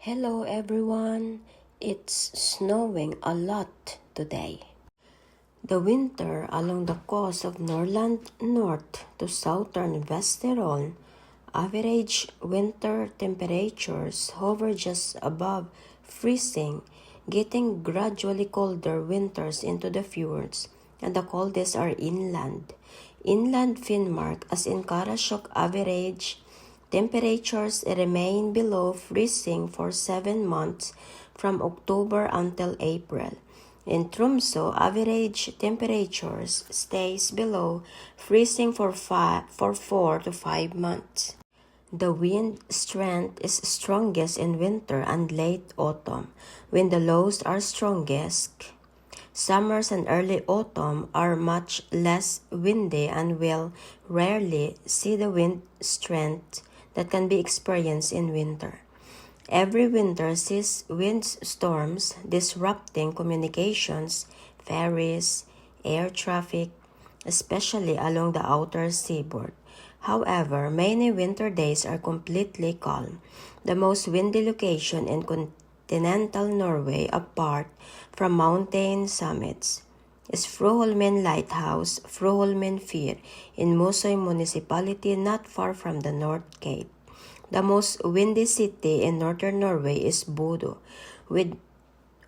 Hello everyone, it's snowing a lot today. The winter along the coast of Norrland north to southern Västerön, average winter temperatures hover just above freezing, getting gradually colder winters into the fjords, and the coldest are inland. Inland Finnmark, as in Karasjok, average temperatures remain below freezing for 7 months from October until April. In Tromsø, average temperatures stays below freezing for 4 to 5 months. The wind strength is strongest in winter and late autumn, when the lows are strongest. Summers and early autumn are much less windy and will rarely see the wind strength that can be experienced in winter. Every winter sees windstorms disrupting communications, ferries, air traffic, especially along the outer seaboard. However, many winter days are completely calm. The most windy location in continental Norway, apart from mountain summits, is Froholmen Lighthouse, Froholmen Fyr, in Mosoy Municipality, not far from the North Cape. The most windy city in northern Norway is Bodø, with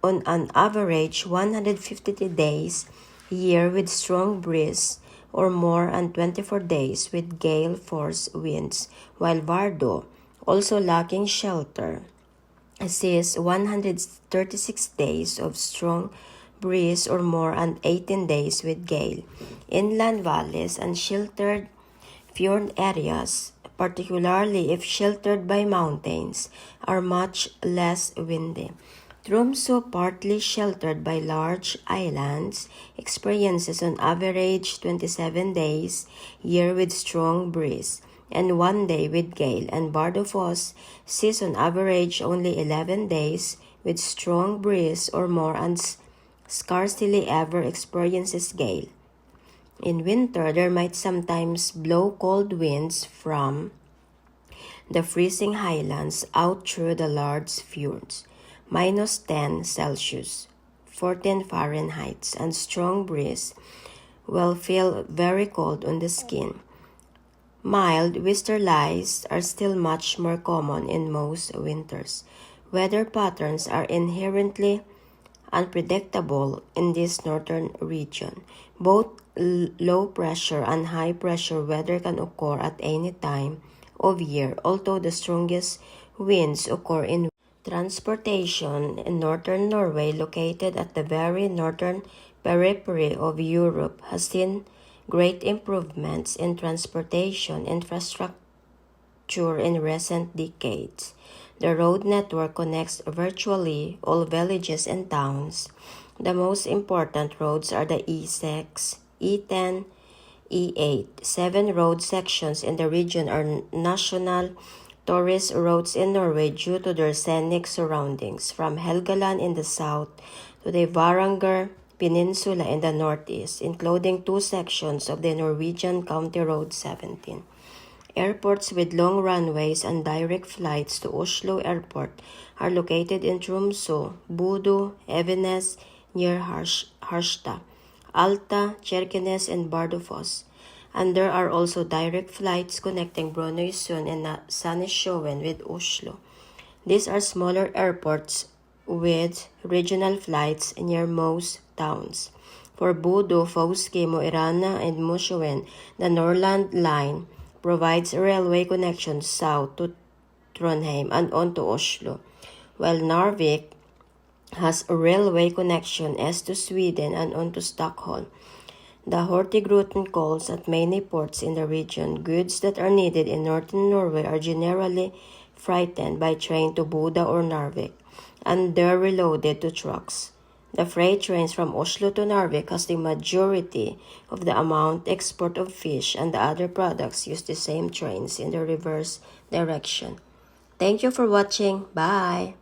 on an average 150 days a year with strong breeze or more and 24 days with gale force winds, while Vardø, also lacking shelter, sees 136 days of strong breeze or more and 18 days with gale. Inland valleys and sheltered fjord areas, particularly if sheltered by mountains, are much less windy. Tromsø, partly sheltered by large islands, experiences on average 27 days a year with strong breeze and 1 day with gale, and Bardufoss sees on average only 11 days with strong breeze or more and scarcely ever experiences gale. In winter, there might sometimes blow cold winds from the freezing highlands out through the large fjords, -10 Celsius, 14 Fahrenheit, and strong breeze will feel very cold on the skin. Mild westerlies are still much more common in most winters. Weather patterns are inherently unpredictable in this northern region. Both low pressure and high pressure weather can occur at any time of year, although the strongest winds occur in transportation in northern Norway, located at the very northern periphery of Europe, has seen great improvements in transportation infrastructure in recent decades. The road network connects virtually all villages and towns. The most important roads are the E6, E10, E8. 7 road sections in the region are national tourist roads in Norway due to their scenic surroundings, from Helgeland in the south to the Varanger Peninsula in the northeast, including 2 sections of the Norwegian County Road 17. Airports with long runways and direct flights to Oslo Airport are located in Tromsø, Bodø, Evenes near Harstad, Alta, Kirkenes, and Bardufoss. And there are also direct flights connecting Brønnøysund and Sandnessjøen with Oslo. These are smaller airports with regional flights near most towns. For Bodø, Fauske, Mo i Rana, and Mosjøen, the Nordland Line provides railway connections south to Trondheim and on to Oslo, while Narvik has a railway connection east to Sweden and on to Stockholm. The Hurtigruten calls at many ports in the region. Goods that are needed in northern Norway are generally freighted by train to Bodø or Narvik, and they're reloaded to trucks. The freight trains from Oslo to Narvik has the majority of the amount export of fish, and the other products use the same trains in the reverse direction. Thank you for watching. Bye!